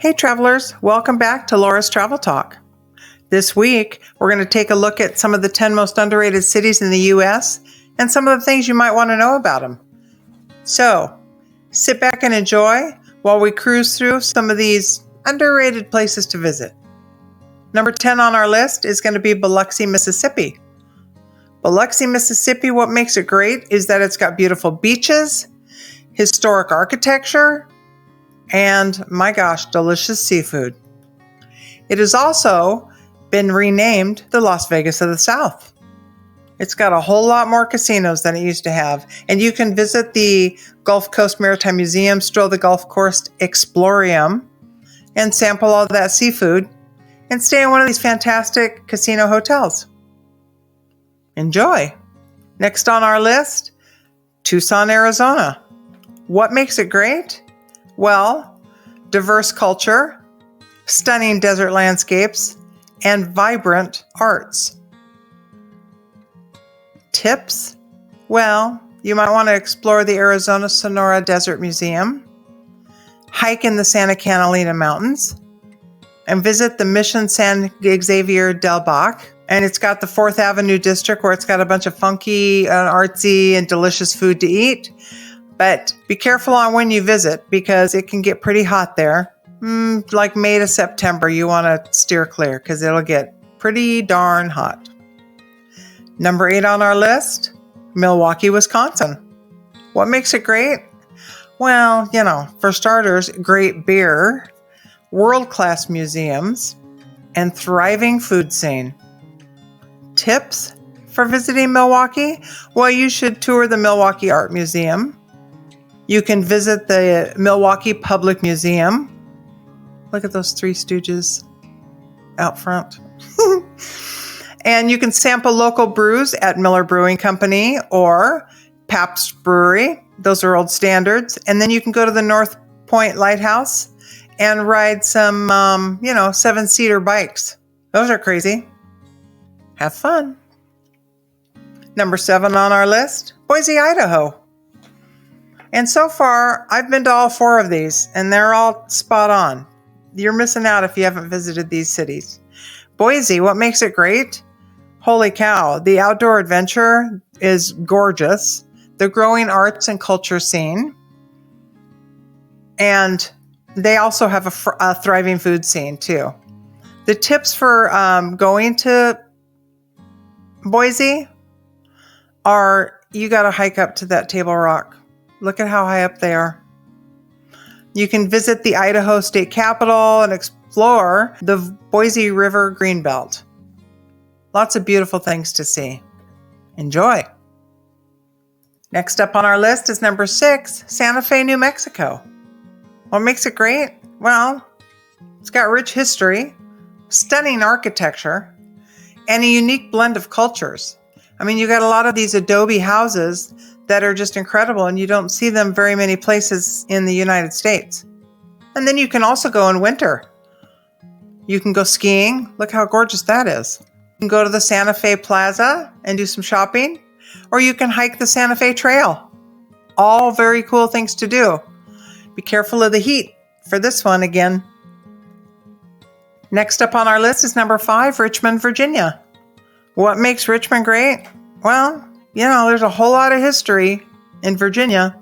Hey travelers, welcome back to Laura's Travel Talk. This week, we're going to take a look at some of the 10 most underrated cities in the U.S. and some of the things you might want to know about them. So, sit back and enjoy while we cruise through some of these underrated places to visit. Number 10 on our list is going to be Biloxi, Mississippi. Biloxi, Mississippi, what makes it great is that it's got beautiful beaches, historic architecture, and, my gosh, delicious seafood. It has also been renamed the Las Vegas of the South. It's got a whole lot more casinos than it used to have, and you can visit the Gulf Coast Maritime Museum, stroll the Gulf Coast Explorium, and sample all of that seafood, and stay in one of these fantastic casino hotels. Enjoy! Next on our list, Tucson, Arizona. What makes it great? Well, diverse culture, stunning desert landscapes, and vibrant arts. Tips? Well, you might want to explore the Arizona Sonora Desert Museum, hike in the Santa Catalina Mountains, and visit the Mission San Xavier del Bac. And it's got the 4th Avenue district where it's got a bunch of funky, artsy, and delicious food to eat. But be careful on when you visit because it can get pretty hot there. Like May to September, you want to steer clear because it'll get pretty darn hot. Number 8 on our list, Milwaukee, Wisconsin. What makes it great? Well, for starters, great beer, world-class museums, and thriving food scene. Tips for visiting Milwaukee? Well, you should tour the Milwaukee Art Museum. You can visit the Milwaukee Public Museum. Look at those Three Stooges out front. And you can sample local brews at Miller Brewing Company or Pabst Brewery. Those are old standards. And then you can go to the North Point Lighthouse and ride some, 7-seater bikes. Those are crazy. Have fun. Number 7 on our list, Boise, Idaho. And so far, I've been to all 4 of these, and they're all spot on. You're missing out if you haven't visited these cities. Boise, what makes it great? Holy cow, the outdoor adventure is gorgeous. The growing arts and culture scene. And they also have a thriving food scene, too. The tips for going to Boise are you got to hike up to that Table Rock. Look at how high up they are. You can visit the Idaho State Capitol and explore the Boise River Greenbelt. Lots of beautiful things to see. Enjoy. Next up on our list is number 6, Santa Fe, New Mexico. What makes it great? Well, it's got rich history, stunning architecture, and a unique blend of cultures. You got a lot of these adobe houses that are just incredible, and you don't see them very many places in the United States. And then you can also go in winter. You can go skiing. Look how gorgeous that is. You can go to the Santa Fe Plaza and do some shopping, or you can hike the Santa Fe Trail. All very cool things to do. Be careful of the heat for this one again. Next up on our list is number 5, Richmond, Virginia. What makes Richmond great? Well, there's a whole lot of history in Virginia.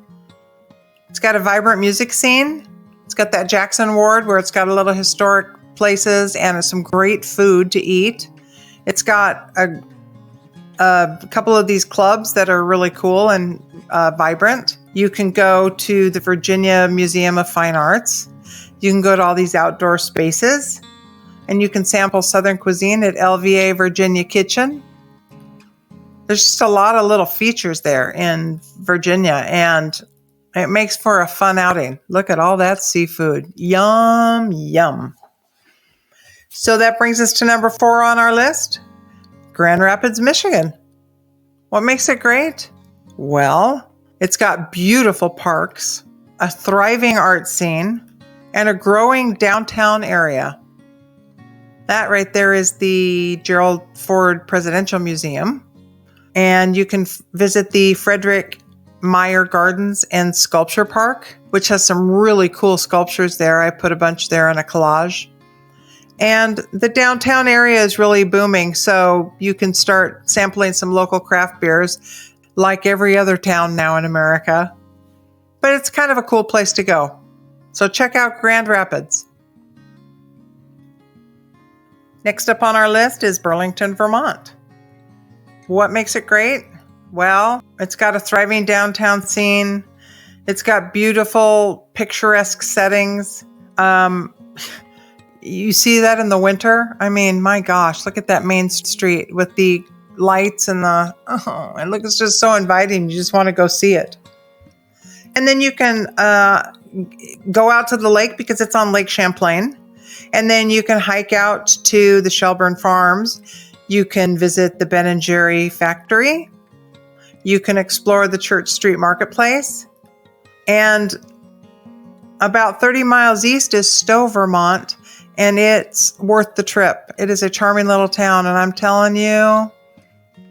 It's got a vibrant music scene. It's got that Jackson Ward where it's got a little historic places and some great food to eat. It's got a couple of these clubs that are really cool and vibrant. You can go to the Virginia Museum of Fine Arts. You can go to all these outdoor spaces. And you can sample Southern cuisine at LVA Virginia Kitchen. There's just a lot of little features there in Virginia, and it makes for a fun outing. Look at all that seafood. Yum, yum. So that brings us to number 4 on our list, Grand Rapids, Michigan. What makes it great? Well, it's got beautiful parks, a thriving art scene, and a growing downtown area. That right there is the Gerald Ford Presidential Museum. And you can visit the Frederick Meyer Gardens and Sculpture Park. which has some really cool sculptures there. I put a bunch there in a collage. And the downtown area is really booming, so you can start sampling some local craft beers like every other town now in America. But it's kind of a cool place to go. So check out Grand Rapids. Next up on our list is Burlington, Vermont. What makes it great? Well, it's got a thriving downtown scene. It's got beautiful, picturesque settings. You see that in the winter? I mean, my gosh, look at that main street with the lights and it's just so inviting. You just want to go see it. And then you can go out to the lake because it's on Lake Champlain. And then you can hike out to the Shelburne Farms. You can visit the Ben & Jerry factory. You can explore the Church Street Marketplace. And about 30 miles east is Stowe, Vermont. And it's worth the trip. It is a charming little town. And I'm telling you,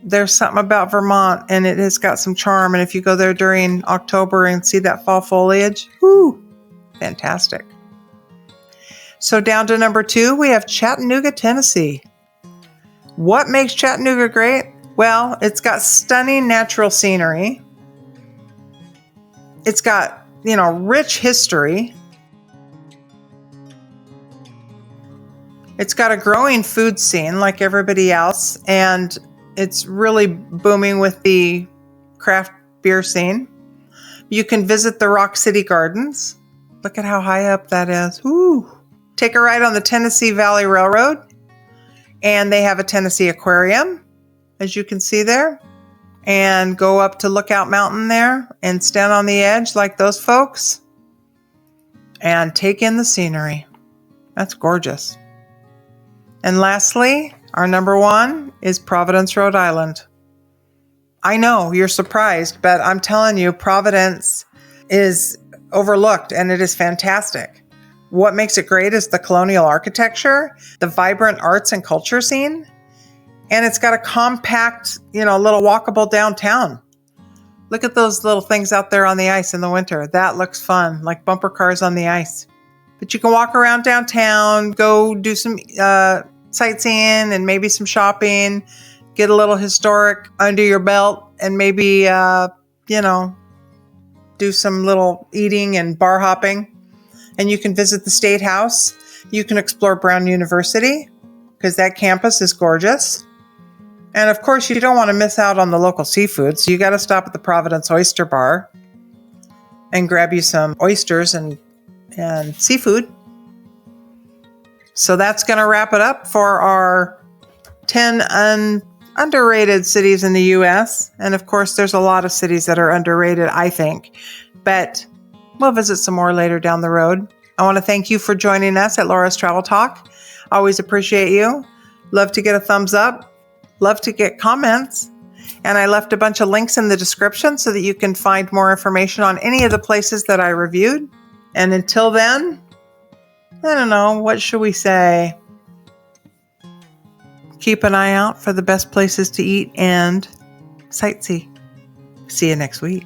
there's something about Vermont and it has got some charm. And if you go there during October and see that fall foliage, whoo, fantastic. So down to number 2, we have Chattanooga, Tennessee. What makes Chattanooga great? Well, it's got stunning natural scenery. It's got, rich history. It's got a growing food scene like everybody else, and it's really booming with the craft beer scene. You can visit the Rock City Gardens. Look at how high up that is. Woo! Take a ride on the Tennessee Valley Railroad, and they have a Tennessee Aquarium, as you can see there, and go up to Lookout Mountain there and stand on the edge like those folks and take in the scenery. That's gorgeous. And lastly, our number 1 is Providence, Rhode Island. I know you're surprised, but I'm telling you, Providence is overlooked and it is fantastic. What makes it great is the colonial architecture, the vibrant arts and culture scene, and it's got a compact, little walkable downtown. Look at those little things out there on the ice in the winter. That looks fun, like bumper cars on the ice. But you can walk around downtown, go do some sightseeing and maybe some shopping, get a little historic under your belt, and maybe, do some little eating and bar hopping. And you can visit the State House. You can explore Brown University because that campus is gorgeous. And of course, you don't want to miss out on the local seafood. So you got to stop at the Providence Oyster Bar and grab you some oysters and seafood. So that's going to wrap it up for our 10 underrated cities in the U.S. And of course, there's a lot of cities that are underrated, I think. But we'll visit some more later down the road. I want to thank you for joining us at Laura's Travel Talk. Always appreciate you. Love to get a thumbs up. Love to get comments. And I left a bunch of links in the description so that you can find more information on any of the places that I reviewed. And until then, I don't know, what should we say? Keep an eye out for the best places to eat and sightsee. See you next week.